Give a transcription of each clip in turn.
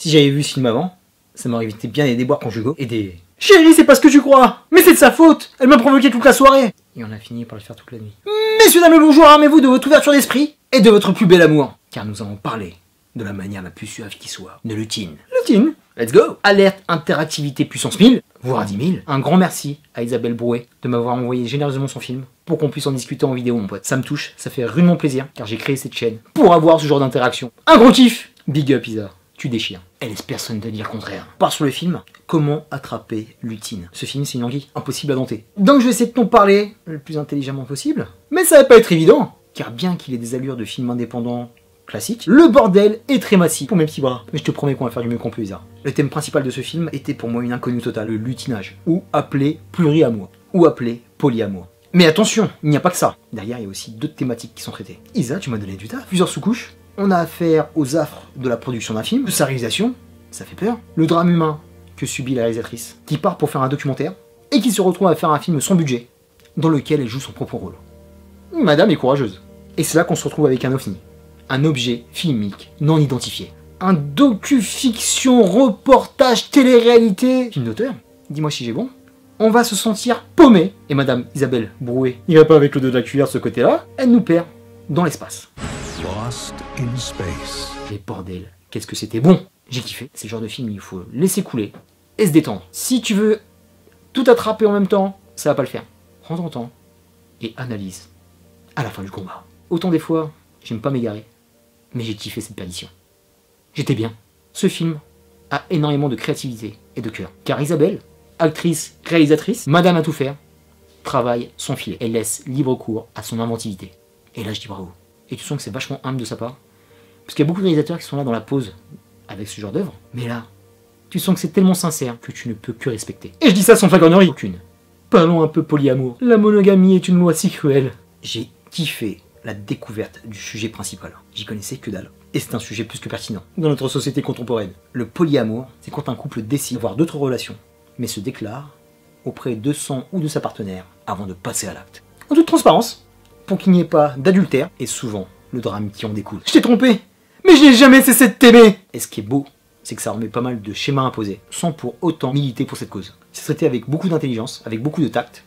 Si j'avais vu ce film avant, ça m'aurait évité bien des déboires conjugaux et des... Chérie, c'est pas ce que tu crois! Mais c'est de sa faute! Elle m'a provoqué toute la soirée! Et on a fini par le faire toute la nuit. Messieurs, dames et bonjour, armez-vous de votre ouverture d'esprit et de votre plus bel amour. Car nous allons parler de la manière la plus suave qui soit de Lutine. Lutine, let's go! Alerte interactivité puissance 1000, voire 10 000. Un grand merci à Isabelle Brouet de m'avoir envoyé généreusement son film pour qu'on puisse en discuter en vidéo, mon pote. Ça me touche, ça fait rudement plaisir, car j'ai créé cette chaîne pour avoir ce genre d'interaction. Un gros kiff! Big up Isa, tu déchires. Elle laisse personne de dire le contraire. Part sur le film, comment attraper Lutine. Ce film, c'est une anguille impossible à dompter. Donc je vais essayer de t'en parler le plus intelligemment possible, mais ça va pas être évident, car bien qu'il ait des allures de film indépendant classique, le bordel est très massif pour mes petits bras. Mais je te promets qu'on va faire du mieux qu'on peut, Isa. Le thème principal de ce film était pour moi une inconnue totale, le lutinage, ou appelé pluriamour, ou appelé polyamour. Mais attention, il n'y a pas que ça. Derrière, il y a aussi d'autres thématiques qui sont traitées. Isa, tu m'as donné du taf. Plusieurs sous-couches. On a affaire aux affres de la production d'un film, de sa réalisation, ça fait peur. Le drame humain que subit la réalisatrice, qui part pour faire un documentaire, et qui se retrouve à faire un film sans budget, dans lequel elle joue son propre rôle. Madame est courageuse. Et c'est là qu'on se retrouve avec un ovni. Un objet filmique non identifié. Un docu-fiction, reportage, télé-réalité. Film d'auteur. Dis-moi si j'ai bon. On va se sentir paumé. Et madame Isabelle Brouet n'irait pas avec le dos de la cuillère de ce côté-là. Elle nous perd dans l'espace. Lost in space. Les bordels, qu'est-ce que c'était bon. J'ai kiffé. C'est le genre de film où il faut laisser couler et se détendre. Si tu veux tout attraper en même temps, ça va pas le faire. Prends ton temps et analyse à la fin du combat. Autant des fois, j'aime pas m'égarer, mais j'ai kiffé cette perdition. J'étais bien. Ce film a énormément de créativité et de cœur. Car Isabelle, actrice, réalisatrice, madame à tout faire, travaille sans filet. Elle laisse libre cours à son inventivité. Et là, je dis bravo. Et tu sens que c'est vachement humble de sa part. Parce qu'il y a beaucoup de réalisateurs qui sont là dans la pause avec ce genre d'œuvre. Mais là, tu sens que c'est tellement sincère que tu ne peux que respecter. Et je dis ça sans flagornerie aucune. Parlons un peu polyamour. La monogamie est une loi si cruelle. J'ai kiffé la découverte du sujet principal. J'y connaissais que dalle. Et c'est un sujet plus que pertinent dans notre société contemporaine. Le polyamour, c'est quand un couple décide d'avoir d'autres relations, mais se déclare auprès de son ou de sa partenaire avant de passer à l'acte. En toute transparence, pour qu'il n'y ait pas d'adultère, et souvent le drame qui en découle. Je t'ai trompé, mais je n'ai jamais cessé de t'aimer. Et ce qui est beau, c'est que ça remet pas mal de schémas imposés, sans pour autant militer pour cette cause. C'est traité avec beaucoup d'intelligence, avec beaucoup de tact,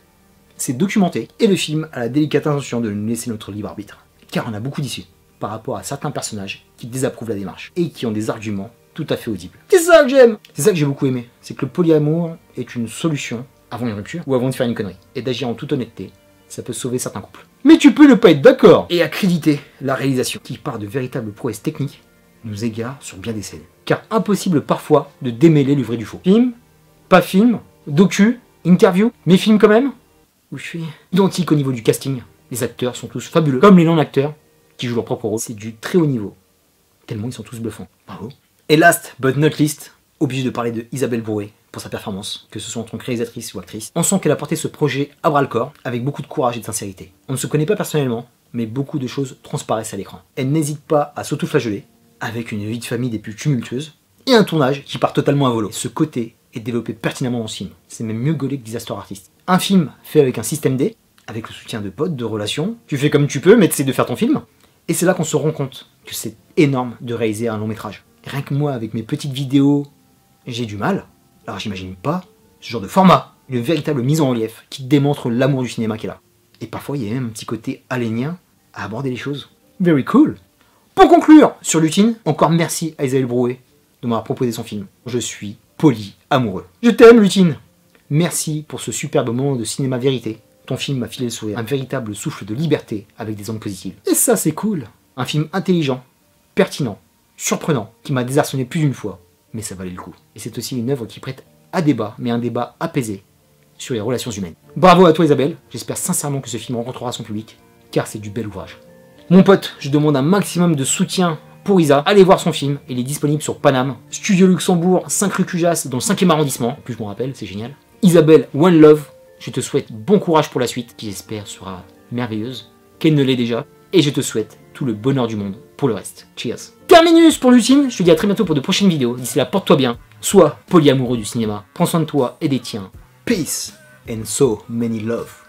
c'est documenté, et le film a la délicate intention de nous laisser notre libre arbitre. Car on a beaucoup d'issues par rapport à certains personnages qui désapprouvent la démarche, et qui ont des arguments tout à fait audibles. C'est ça que j'aime. C'est ça que j'ai beaucoup aimé, c'est que le polyamour est une solution avant une rupture, ou avant de faire une connerie, et d'agir en toute honnêteté. Ça peut sauver certains couples. Mais tu peux ne pas être d'accord et accréditer la réalisation, qui part de véritables prouesses techniques, nous égare sur bien des scènes. Car impossible parfois de démêler le vrai du faux. Film, pas film, docu, interview, mais film quand même. Où je suis identique au niveau du casting. Les acteurs sont tous fabuleux, comme les non-acteurs qui jouent leur propre rôle. C'est du très haut niveau, tellement ils sont tous bluffants. Bravo. Et last but not least, obligé de parler de Isabelle Brouet pour sa performance, que ce soit en tant que réalisatrice ou actrice. On sent qu'elle a porté ce projet à bras-le-corps, avec beaucoup de courage et de sincérité. On ne se connaît pas personnellement, mais beaucoup de choses transparaissent à l'écran. Elle n'hésite pas à s'auto-flageller, avec une vie de famille des plus tumultueuses, et un tournage qui part totalement à volo. Ce côté est développé pertinemment dans le film. C'est même mieux gaulé que Disaster Artist. Un film fait avec un système D, avec le soutien de potes, de relations. Tu fais comme tu peux, mais tu essaies de faire ton film. Et c'est là qu'on se rend compte que c'est énorme de réaliser un long métrage. Rien que moi, avec mes petites vidéos, j'ai du mal. Alors j'imagine pas ce genre de format, une véritable mise en relief qui démontre l'amour du cinéma qu'elle a. Et parfois il y a même un petit côté alénien à aborder les choses. Very cool. Pour conclure sur Lutine, encore merci à Isabelle Brouet de m'avoir proposé son film. Je suis polyamoureux. Je t'aime Lutine. Merci pour ce superbe moment de cinéma vérité. Ton film m'a filé le sourire. Un véritable souffle de liberté avec des ondes positives. Et ça c'est cool. Un film intelligent, pertinent, surprenant, qui m'a désarçonné plus d'une fois. Mais ça valait le coup. Et c'est aussi une œuvre qui prête à débat, mais un débat apaisé sur les relations humaines. Bravo à toi Isabelle, j'espère sincèrement que ce film rencontrera son public, car c'est du bel ouvrage. Mon pote, je demande un maximum de soutien pour Isa. Allez voir son film, il est disponible sur Paname, Studio Luxembourg, 5 rue Cujas, dans le 5e arrondissement. En plus je m'en rappelle, c'est génial. Isabelle, One Love, je te souhaite bon courage pour la suite, qui j'espère sera merveilleuse, qu'elle ne l'est déjà, et je te souhaite tout le bonheur du monde pour le reste. Cheers. Terminus pour Lutine, je te dis à très bientôt pour de prochaines vidéos. D'ici là, porte-toi bien, sois polyamoureux du cinéma, prends soin de toi et des tiens. Peace and so many love.